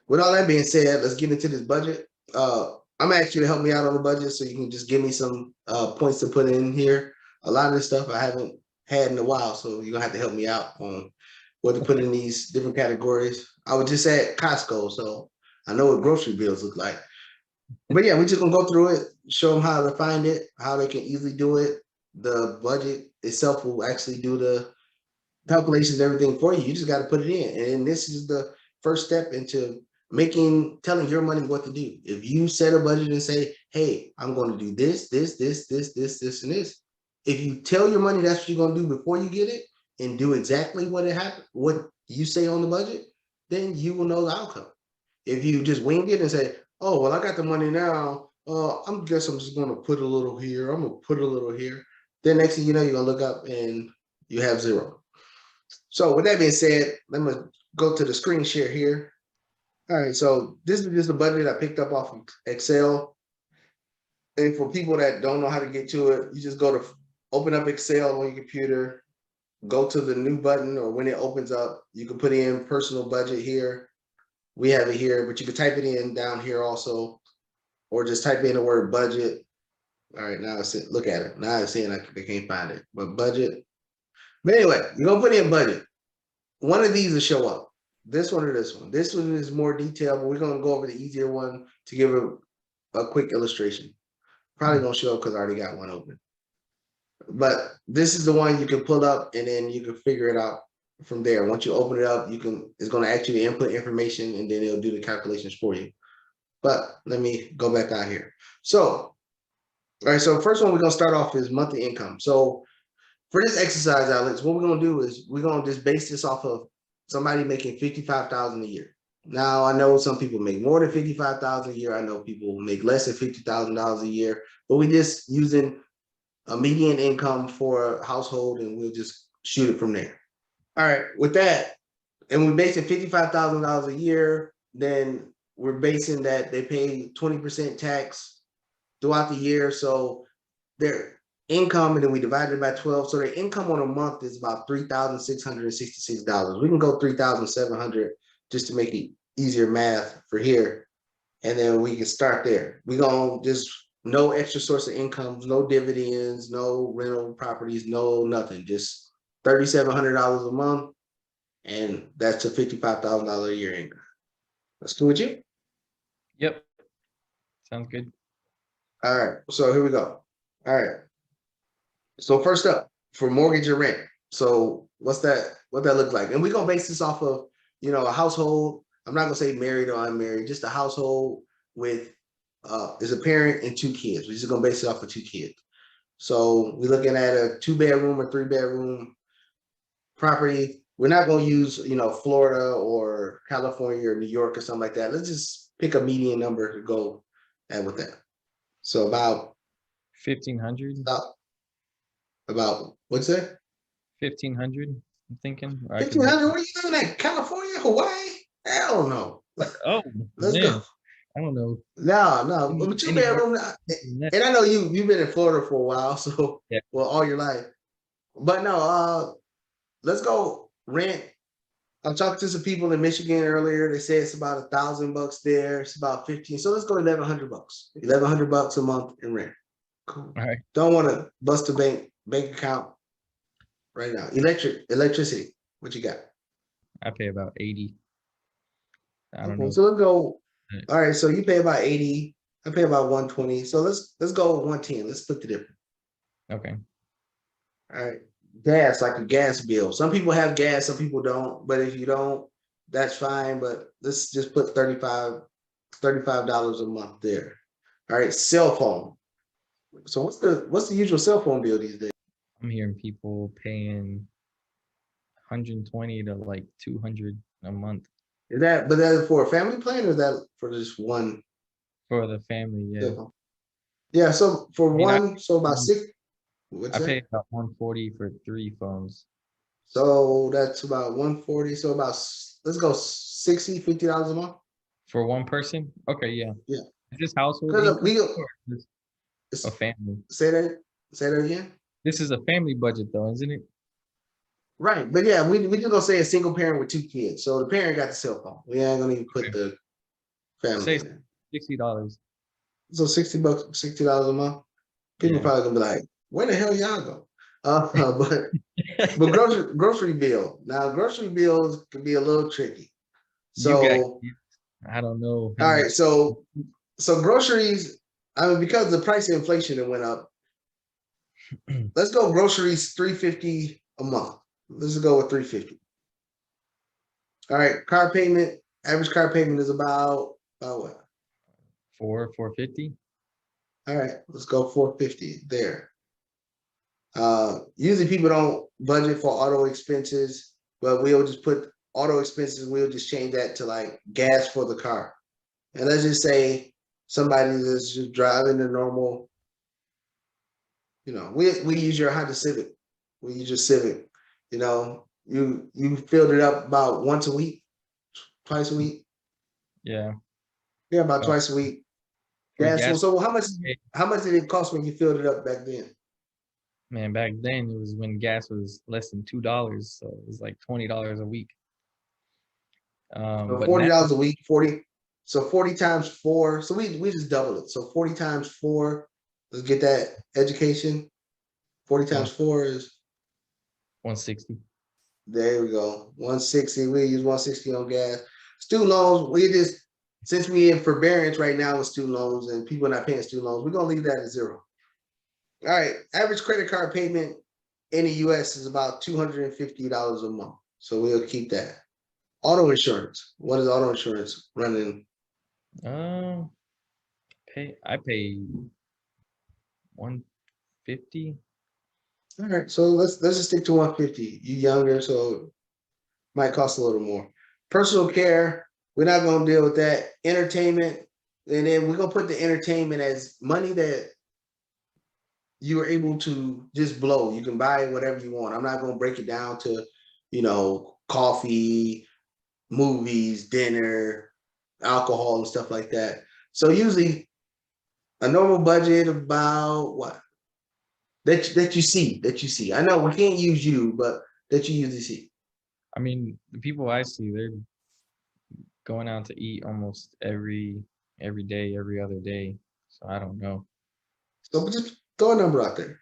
with all that being said, let's get into this budget. I'm asking you to help me out on the budget, so you can just give me some points to put in here. A lot of this stuff I haven't had in a while, so you're gonna have to help me out on what to put in these different categories. I was just at Costco, so I know what grocery bills look like. But yeah, we're just gonna go through it, show them how to find it, how they can easily do it. The budget itself will actually do the calculations, everything for you. You just got to put it in. And this is the first step into telling your money what to do. If you set a budget and say, hey, I'm going to do this, and this. If you tell your money that's what you're going to do before you get it and do exactly what you say on the budget, then you will know the outcome. If you just wing it and say, oh, well, I got the money now. I'm just going to put a little here. I'm going to put a little here. Then next thing you know, you're going to look up and you have zero. So with that being said, let me go to the screen share here. All right, so this is just a budget I picked up off of Excel. And for people that don't know how to get to it, you just go to open up Excel on your computer, go to the new button, or when it opens up, you can put in personal budget here. We have it here, but you can type it in down here also, or just type in the word budget. All right, now look at it. Now it's saying they can't find it, but budget. But anyway, you're gonna put in budget. One of these will show up. This one or this one. This one is more detailed, but we're gonna go over the easier one to give a quick illustration. Probably gonna show up because I already got one open. But this is the one you can pull up and then you can figure it out from there. Once you open it up, it's gonna actually input information and then it'll do the calculations for you. But let me go back out here. So, all right, so first one we're gonna start off is monthly income. So for this exercise, Alex, what we're gonna do is we're gonna just base this off of somebody making $55,000 a year. Now I know some people make more than $55,000 a year. I know people make less than $50,000 a year, but we're just using a median income for a household, and we'll just shoot it from there. All right, with that, and we're basing $55,000 a year, then we're basing that they pay 20% tax throughout the year. So their income, and then we divide it by 12. So their income on a month is about $3,666. We can go 3,700 just to make it easier math for here. And then we can start there. We're going to just no extra source of income, no dividends, no rental properties, no nothing, just $3,700 a month. And that's a $55,000 a year income. That's cool with you? Yep. Sounds good. All right. So here we go. All right. So first up, for mortgage and rent. So what that look like? And we're gonna base this off of, a household. I'm not gonna say married or unmarried, just a household with is a parent and two kids. We're just gonna base it off of two kids. So we're looking at a 2-bedroom or 3-bedroom property. We're not gonna use, Florida or California or New York or something like that. Let's just pick a median number to go at with that. So about 1,500. About what's that? 1,500. I'm thinking. 1,500. Where you living at? California, Hawaii? Hell no. Oh, Let's man. go. I don't know. No. 2-bedroom. And I know you've been in Florida for a while, so yeah. Well, all your life. But no, let's go rent. I talked to some people in Michigan earlier. They say it's about $1,000 there. It's about 15. So let's go $1,100. $1,100 a month in rent. Cool. All right. Don't want to bust a bank account right now. Electricity. What you got? I pay about 80. I don't know. So let's go. All right. So you pay about 80. I pay about 120. So let's go 110. Let's split the difference. Okay. All right. Gas, like a gas bill. Some people have gas, some people don't. But if you don't, that's fine. But let's just put $35 a month there. All right. Cell phone. So what's the usual cell phone bill these days? I'm hearing people paying 120 to like 200 a month. Is that for a family plan, or is that for just one? For the family, yeah. Yeah. So for one, so about six. I pay about 140 for 3 phones. So that's about 140. So about, let's go $50 a month for one person. Okay, yeah. Yeah. Is this household? It's a family. Say that again. This is a family budget, though, isn't it? Right, but yeah, we just gonna say a single parent with 2 kids. So the parent got the cell phone. We ain't gonna even put the say family. $60. So $60, $60 a month. People Yeah. probably gonna be like, where the hell y'all go? But grocery bill. Now grocery bills can be a little tricky. You got So kids. I don't know how all right, much. so groceries, I mean, because the price of inflation that went up, let's go groceries 350 a month. Let's just go with 350. All right, car payment, average car payment is about what? 450. All right, let's go 450 there. Usually people don't budget for auto expenses, but we'll just put auto expenses, we'll just change that to like gas for the car. And let's just say somebody that's just driving a normal, we use your Honda Civic. We use your Civic. You filled it up about once a week, twice a week. Yeah. Yeah, about Uh, twice a week. for Yeah. So, gas, so how much did it cost when you filled it up back then? man, back then it was when gas was less than $2, so it was like $20 a week. So But now, $40 a week, 40. So 40 times four. So we just double it. So 40 times four. Let's get that education. 40 one times four is 160. there we go. 160. We use 160 on gas. Student loans, since we in forbearance right now with student loans and people not paying student loans, we're gonna leave that at zero. All right. Average credit card payment in the US is about $250 a month. So we'll keep that. Auto insurance. What is auto insurance running? Um, I pay 150. All right, so let's just stick to 150. You younger, so it might cost a little more. Personal care, we're not gonna deal with that. Entertainment, and then we're gonna put the entertainment as money that you are able to just blow. You can buy whatever you want. I'm not gonna break it down to, coffee, movies, dinner, alcohol, and stuff like that. So usually a normal budget about what? That you see. I know we can't use you, but that you usually see. I mean, the people I see, they're going out to eat almost every day, every other day. So I don't know. So just throw a number out there.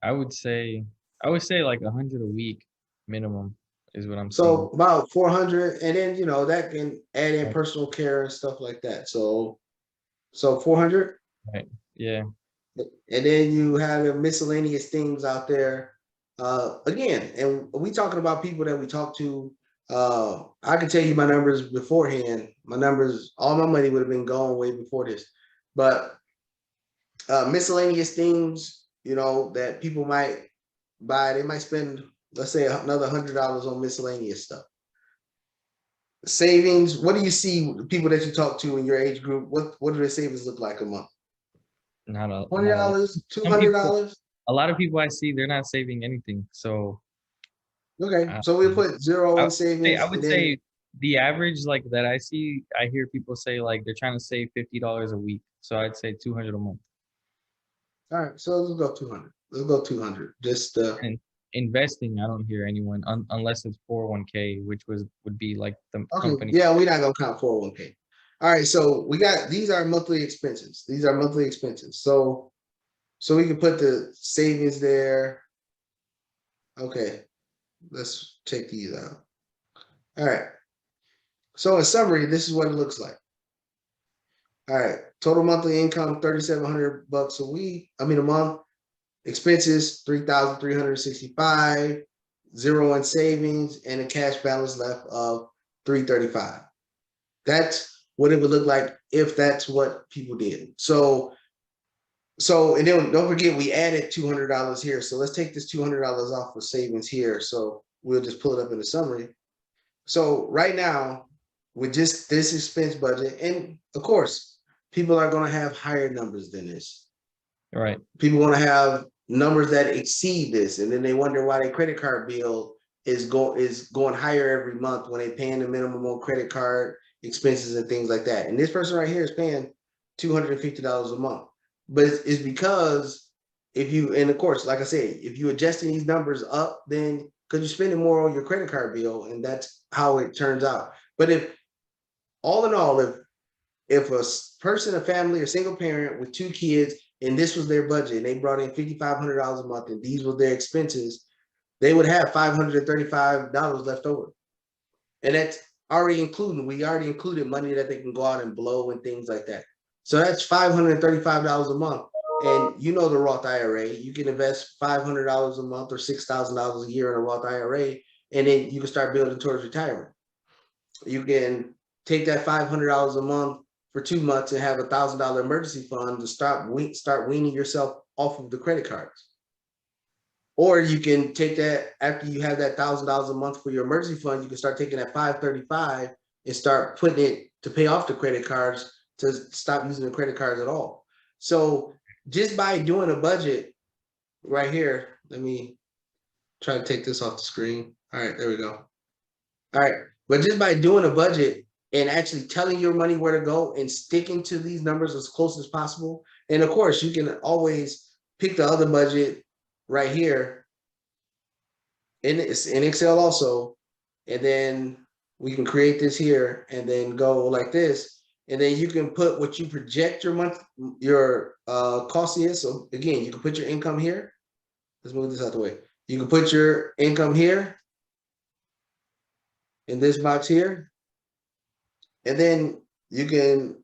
I would say I would say like 100 a week minimum is what I'm So seeing. about 400, and then that can add in Right. personal care and stuff like that. So 400, Right. Yeah. and then you have your miscellaneous things out there. Again, and we talking about people that we talk to. I can tell you my numbers beforehand. My numbers, all my money would have been gone way before this. But miscellaneous things, that people might buy. They might spend, let's say, another $100 on miscellaneous stuff. Savings. What do you see the people that you talk to in your age group? What do their savings look like a month? Twenty Not a lot. dollars, two Some hundred people, dollars. a lot of people I see, they're not saving anything. So Okay, uh, so we'll put zero I in would I savings, and would then say the average like that I see, I hear people say like they're trying to save $50 a week. So I'd say 200 a month. all right. So let's go 200. Let's go 200. Just And investing, I don't hear anyone unless it's 401k, which would be like the okay. company. Yeah, we're not gonna count 401k. All right. So we got these are monthly expenses. These are monthly expenses. So we can put the savings there. Okay. Let's take these out. All right. So in summary, this is what it looks like. All right. Total monthly income, 3,700 bucks a week. I mean a month. Expenses, 3,365, zero in savings, and a cash balance left of 335. That's what it would look like if that's what people did. So and then don't forget we added $200 here. So let's take this $200 off for savings here. So we'll just pull it up in the summary. So right now, with just this expense budget, and of course, people are going to have higher numbers than this. Right. People want to have numbers that exceed this, and then they wonder why their credit card bill is going higher every month when they're paying the minimum on credit card expenses and things like that. And this person right here is paying $250 a month, but it's because and of course, like I said, if you adjusting these numbers up, then because you're spending more on your credit card bill, and that's how it turns out. But if all in all, if if a person, a family, a single parent with 2 kids, and this was their budget, and they brought in $5,500 a month, and these were their expenses, they would have $535 left over. And that's already including, we already included money that they can go out and blow and things like that. So that's $535 a month. And you know the Roth IRA, you can invest $500 a month or $6,000 a year in a Roth IRA, and then you can start building towards retirement. You can take that $500 a month for 2 months and have $1,000 emergency fund to start weaning yourself off of the credit cards. Or you can take that after you have that $1,000 a month for your emergency fund, you can start taking that 535 and start putting it to pay off the credit cards to stop using the credit cards at all. So just by doing a budget right here, let me try to take this off the screen. All right, there we go. All right, but just by doing a budget and actually telling your money where to go and sticking to these numbers as close as possible. And of course, you can always pick the other budget right here in Excel also, and then we can create this here and then go like this, and then you can put what you project your cost is. So again, you can put your income here. Let's move this out the way. You can put your income here in this box here, and then you can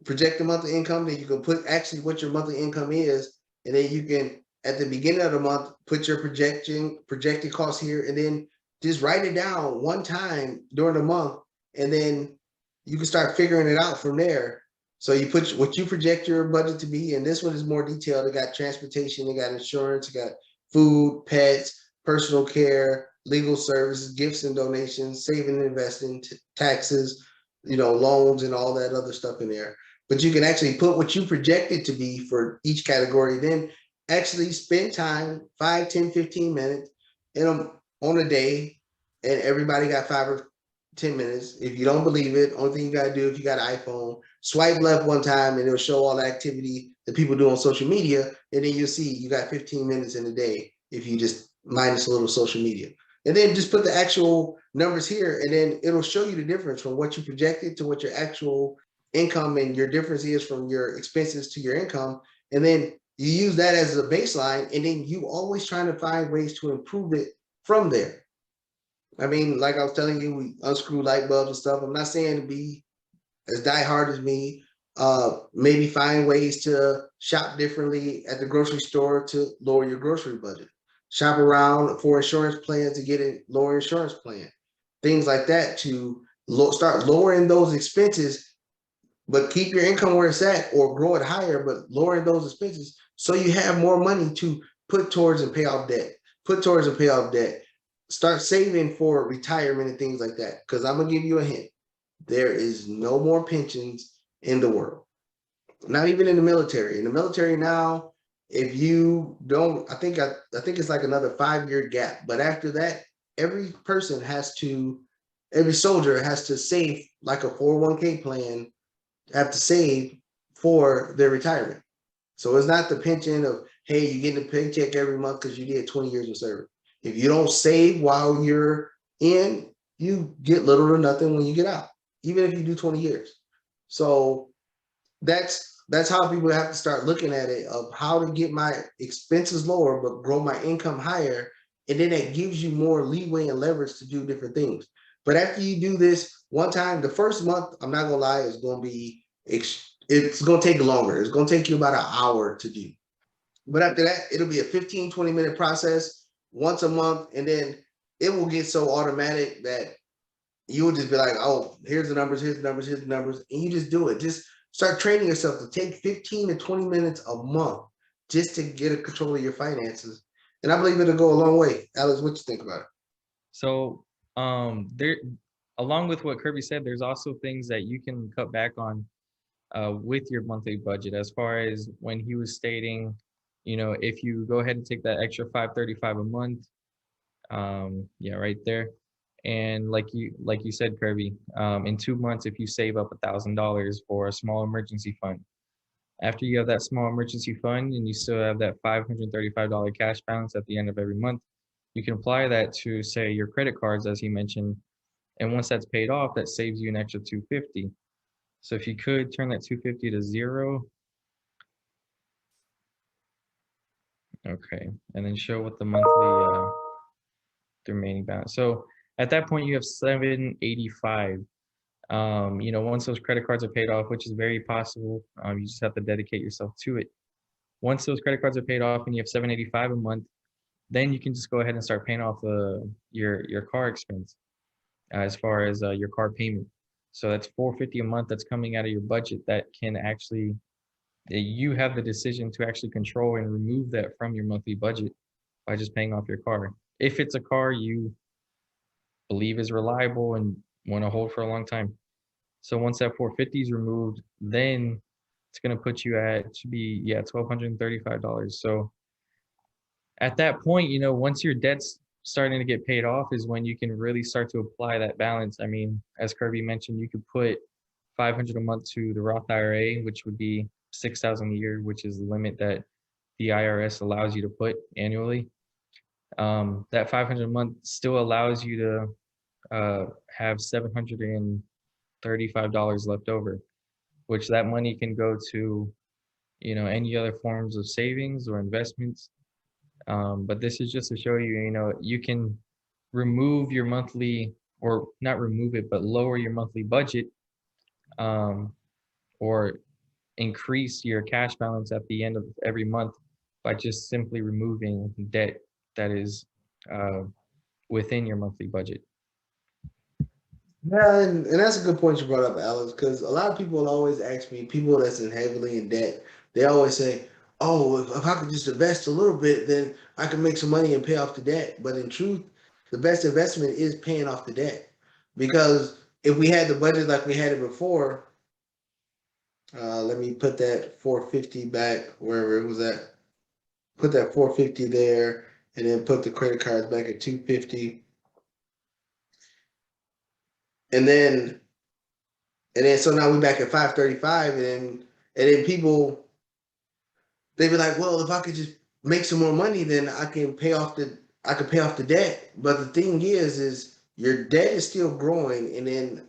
project the monthly income. Then you can put actually what your monthly income is, and then you can at the beginning of the month put your projected costs here, and then just write it down one time during the month, and then you can start figuring it out from there. So you put what you project your budget to be, and this one is more detailed. It got transportation, it got insurance, it got food, pets, personal care, legal services, gifts and donations, saving and investing, taxes, loans and all that other stuff in there. But you can actually put what you project it to be for each category, then actually spend time, 5, 10, 15 minutes on a day, and everybody got 5 or 10 minutes. If you don't believe it, only thing you got to do, if you got an iPhone, swipe left one time and it'll show all the activity that people do on social media. And then you'll see you got 15 minutes in a day if you just minus a little social media. And then just put the actual numbers here, and then it'll show you the difference from what you projected to what your actual income and your difference is from your expenses to your income. And then you use that as a baseline, and then you always trying to find ways to improve it from there. I mean, like I was telling you, we unscrew light bulbs and stuff. I'm not saying to be as diehard as me. Maybe find ways to shop differently at the grocery store to lower your grocery budget. Shop around for insurance plans to get a lower insurance plan. Things like that to start lowering those expenses, but keep your income where it's at or grow it higher, but lowering those expenses so you have more money to put towards and pay off debt. Start saving for retirement and things like that. Because I'm going to give you a hint. There is no more pensions in the world. Not even in the military. In the military now, if you don't, I think it's like another 5-year gap. But after that, every soldier has to save like a 401k plan, have to save for their retirement. So it's not the pension of, hey, you get a paycheck every month because you did 20 years of service. If you don't save while you're in, you get little or nothing when you get out, even if you do 20 years. So that's how people have to start looking at it, of how to get my expenses lower, but grow my income higher. And then that gives you more leeway and leverage to do different things. But after you do this one time, the first month, I'm not gonna lie, it's gonna take longer. It's gonna take you about an hour to do. But after that, it'll be a 15, 20-minute process once a month. And then it will get so automatic that you will just be like, oh, here's the numbers. And you just do it. Just start training yourself to take 15 to 20 minutes a month just to get a control of your finances. And I believe it'll go a long way. Alex, what you think about it? So there, along with what Kirby said, there's also things that you can cut back on with your monthly budget. As far as when he was stating, if you go ahead and take that extra 535 a month, yeah, right there. And like you said, Kirby, in 2 months, if you save up $1,000 for a small emergency fund, after you have that small emergency fund and you still have that $535 cash balance at the end of every month, you can apply that to, say, your credit cards, as he mentioned. And once that's paid off, that saves you an extra $250. So if you could turn that 250 to 0. Okay, and then show what the monthly the remaining balance. So at that point you have 785. Once those credit cards are paid off, which is very possible, you just have to dedicate yourself to it. Once those credit cards are paid off and you have 785 a month, then you can just go ahead and start paying off your car expense as far as your car payment. So that's 450 a month that's coming out of your budget that can actually you have the decision to actually control and remove that from your monthly budget by just paying off your car. If it's a car you believe is reliable and want to hold for a long time. So once that 450 is removed, then it's going to put you at, should be, yeah, $1,235. So at that point, once your debt's starting to get paid off is when you can really start to apply that balance. I mean, as Kirby mentioned, you could put 500 a month to the Roth IRA, which would be 6,000 a year, which is the limit that the IRS allows you to put annually. That 500 a month still allows you to have $735 left over, which that money can go to, any other forms of savings or investments. But this is just to show you, you can remove your monthly, or not remove it, but lower your monthly budget, or increase your cash balance at the end of every month by just simply removing debt that is within your monthly budget. Yeah, and that's a good point you brought up, Alex, because a lot of people always ask me, people that's heavily in debt, they always say, oh, if I could just invest a little bit, then I can make some money and pay off the debt. But in truth, the best investment is paying off the debt. Because if we had the budget like we had it before, let me put that 450 back wherever it was at. Put that 450 there, and then put the credit cards back at 250. And then so now we're back at 535, and then people, they be like, well, if I could just make some more money, then I can pay off the debt. But the thing is your debt is still growing, and then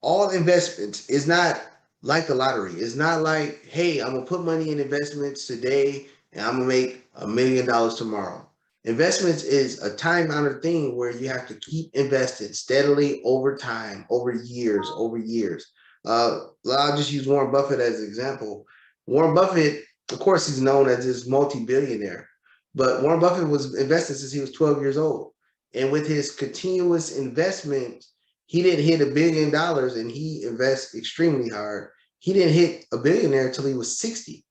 all investments is not like the lottery. It's not like, hey, I'm gonna put money in investments today and I'm gonna make $1 million tomorrow. Investments is a time-honored thing where you have to keep investing steadily over time, over years, over years. I'll just use Warren Buffett as an example. Warren Buffett, of course, he's known as this multi-billionaire, but Warren Buffett was investing since he was 12 years old. And with his continuous investment, he didn't hit $1 billion, and he invests extremely hard. He didn't hit a billionaire until he was 60.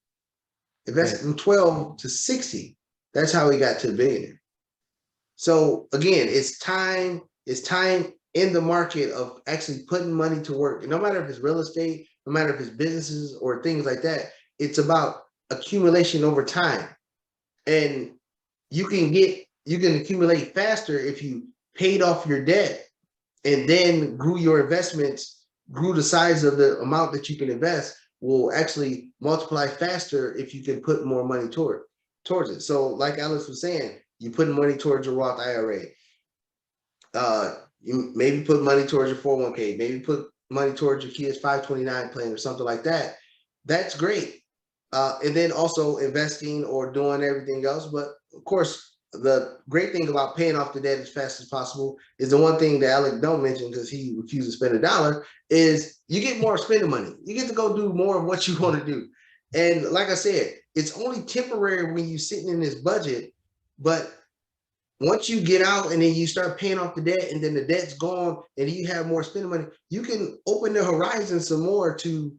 Invested from 12 to 60. That's how he got to $1 billion. So again, it's time in the market of actually putting money to work. And no matter if it's real estate, no matter if it's businesses or things like that, it's about accumulation over time. And you can accumulate faster if you paid off your debt and then grew your investments, grew the size of the amount that you can invest, will actually multiply faster if you can put more money towards it. So like Alex was saying, you put money towards your Roth IRA. You maybe put money towards your 401k, maybe put money towards your kids' 529 plan or something like that. That's great. And then also investing or doing everything else. But of course, the great thing about paying off the debt as fast as possible is the one thing that Alec don't mention, because he refused to spend $1, is you get more spending money. You get to go do more of what you want to do. And like I said, it's only temporary when you're sitting in this budget, but once you get out and then you start paying off the debt and then the debt's gone and you have more spending money, you can open the horizon some more to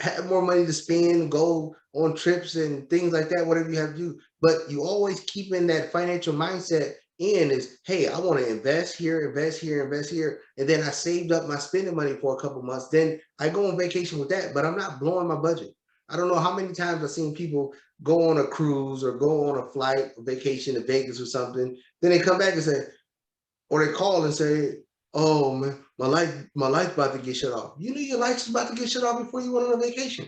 have more money to spend, go on trips and things like that, whatever you have to do. But you always keep in that financial mindset is, hey, I want to invest here, invest here, invest here. And then I saved up my spending money for a couple months. Then I go on vacation with that, but I'm not blowing my budget. I don't know how many times I've seen people go on a cruise or go on a flight, a vacation to Vegas or something. Then they come back and say, or they call and say, oh man, my light's about to get shut off. You knew your light's about to get shut off before you went on a vacation.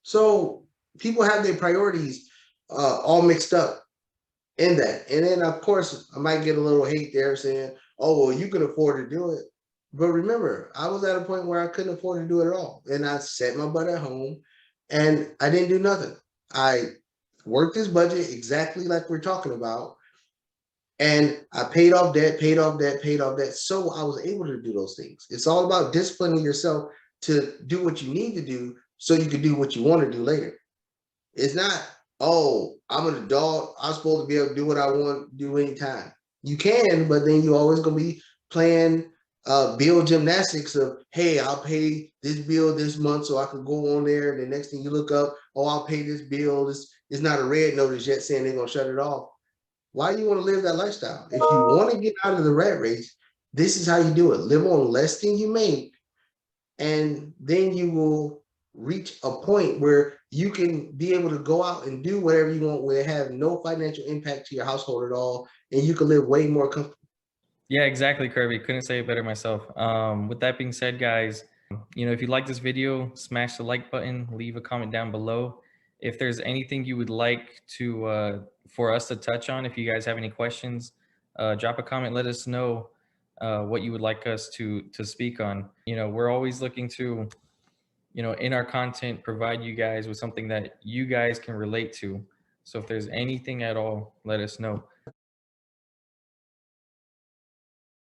So people have their priorities all mixed up in that. And then of course I might get a little hate there saying, oh, well, you can afford to do it. But remember, I was at a point where I couldn't afford to do it at all. And I set my butt at home and I didn't do nothing. I worked this budget exactly like we're talking about. And I paid off debt, paid off debt, paid off debt. So I was able to do those things. It's all about disciplining yourself to do what you need to do so you can do what you want to do later. It's not, oh, I'm an adult. I'm supposed to be able to do what I want to do anytime. You can, but then you're always gonna be playing bill gymnastics of, hey, I'll pay this bill this month so I can go on there. And the next thing you look up, oh, I'll pay this bill. This is not a red notice yet saying they're gonna shut it off. Why do you want to live that lifestyle? If you want to get out of the rat race, this is how you do it. Live on less than you make, and then you will reach a point where you can be able to go out and do whatever you want where it have no financial impact to your household at all, and you can live way more comfortable. Yeah, exactly, Kirby. Couldn't say it better myself. With that being said, guys, if you like this video, smash the like button, leave a comment down below. If there's anything you would like to for us to touch on, if you guys have any questions, drop a comment. Let us know what you would like us to speak on. We're always looking to, in our content, provide you guys with something that you guys can relate to. So if there's anything at all, let us know.